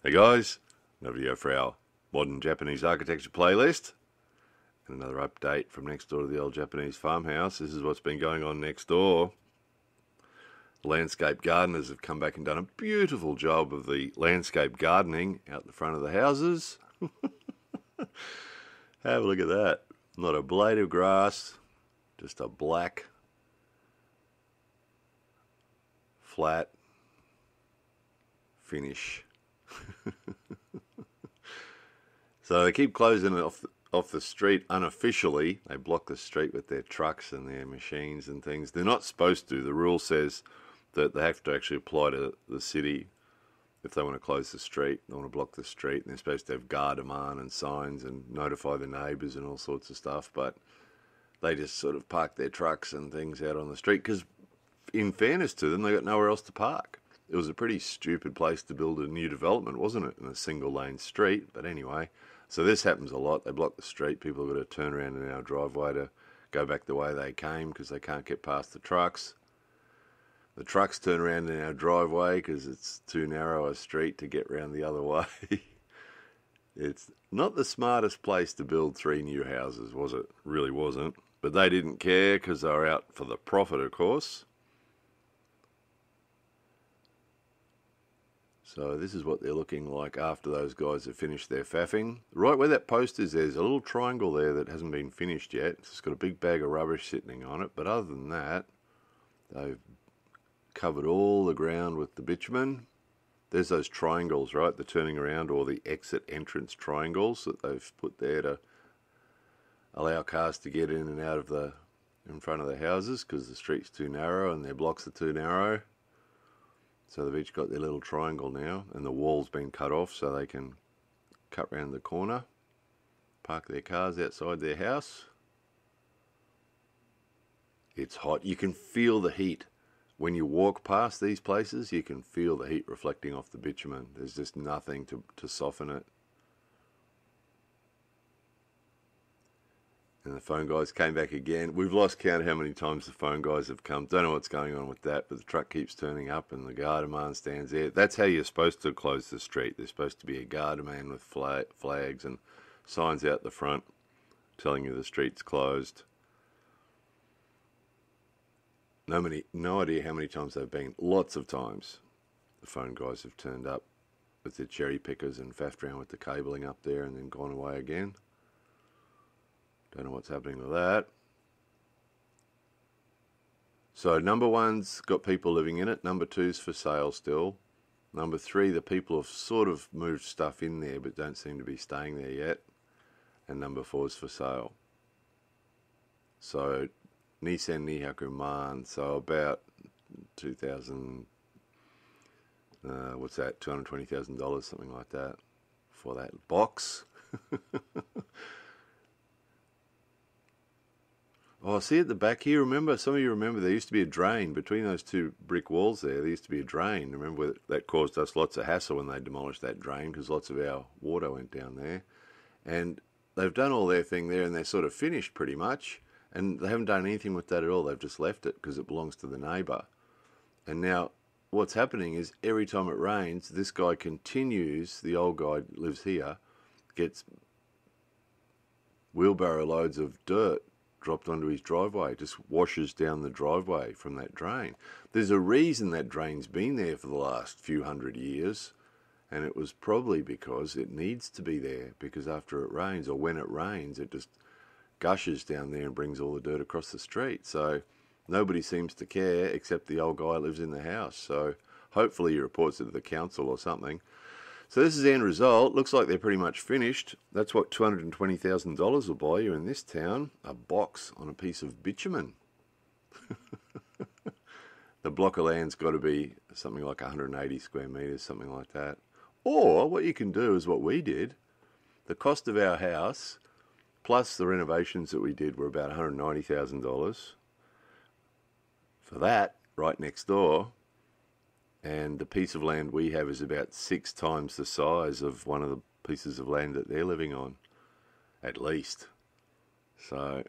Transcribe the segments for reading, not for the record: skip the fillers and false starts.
Hey guys, another video for our modern Japanese architecture playlist and another update from next door to the old Japanese farmhouse. This is what's been going on next door. Landscape gardeners have come back and done a beautiful job of the landscape gardening out the front of the houses. Have a look at that. Not a blade of grass, just a black, flat finish. So they keep closing it off the street unofficially. They block the street with their trucks and their machines and things. They're not supposed to. The rule says that they have to actually apply to the city if they want to close the street. They want to block the street, and they're supposed to have gardaman and signs and notify the neighbours and all sorts of stuff. But they just sort of park their trucks and things out on the street because, in fairness to them, they got nowhere else to park. It was a pretty stupid place to build a new development, wasn't it? In a single lane street. But anyway, so this happens a lot. They block the street. People have got to turn around in our driveway to go back the way they came because they can't get past the trucks. The trucks turn around in our driveway because it's too narrow a street to get round the other way. It's not the smartest place to build 3 new houses, was it? Really wasn't. But they didn't care because they were out for the profit, of course. So this is what they're looking like after those guys have finished their faffing. Right where that post is, there's a little triangle there that hasn't been finished yet. It's got a big bag of rubbish sitting on it. But other than that, they've covered all the ground with the bitumen. There's those triangles, right? The turning around or the exit entrance triangles that they've put there to allow cars to get in and out of in front of the houses because the street's too narrow and their blocks are too narrow. So they've each got their little triangle now, and the wall's been cut off so they can cut round the corner, park their cars outside their house. It's hot. You can feel the heat. When you walk past these places, you can feel the heat reflecting off the bitumen. There's just nothing to soften it. And the phone guys came back again. We've lost count how many times the phone guys have come. Don't know what's going on with that, but the truck keeps turning up and the gardaman stands there. That's how you're supposed to close the street. There's supposed to be a gardaman with flags and signs out the front telling you the street's closed. No idea how many times they've been. Lots of times the phone guys have turned up with their cherry pickers and faffed around with the cabling up there and then gone away again. Don't know what's happening with that. So number 1's got people living in it. Number 2's for sale still. Number 3, the people have sort of moved stuff in there but don't seem to be staying there yet. And number 4's for sale. So Nissan Nihakuman. So about 2,000. What's that? $220,000, something like that, for that box. Oh, see at the back here, remember, some of you remember there used to be a drain between those 2 brick walls there. There used to be a drain. Remember that caused us lots of hassle when they demolished that drain because lots of our water went down there. And they've done all their thing there and they're sort of finished pretty much. And they haven't done anything with that at all. They've just left it because it belongs to the neighbour. And now what's happening is every time it rains, this guy continues, the old guy lives here, gets wheelbarrow loads of dirt dropped onto his driveway, just washes down the driveway from that drain. There's a reason that drain's been there for the last few hundred years, and it was probably because it needs to be there, because after it rains, or when it rains, it just gushes down there and brings all the dirt across the street. So nobody seems to care except the old guy who lives in the house. So hopefully he reports it to the council or something. So this is the end result. Looks like they're pretty much finished. That's what $220,000 will buy you in this town. A box on a piece of bitumen. The block of land's got to be something like 180 square metres, something like that. Or what you can do is what we did. The cost of our house, plus the renovations that we did, were about $190,000. For that, right next door. And the piece of land we have is about 6 times the size of one of the pieces of land that they're living on, at least. So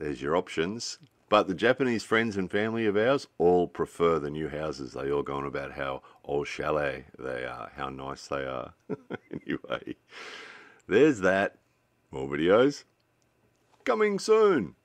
there's your options. But the Japanese friends and family of ours all prefer the new houses. They all go on about how au chalet they are, how nice they are. Anyway, there's that. More videos coming soon.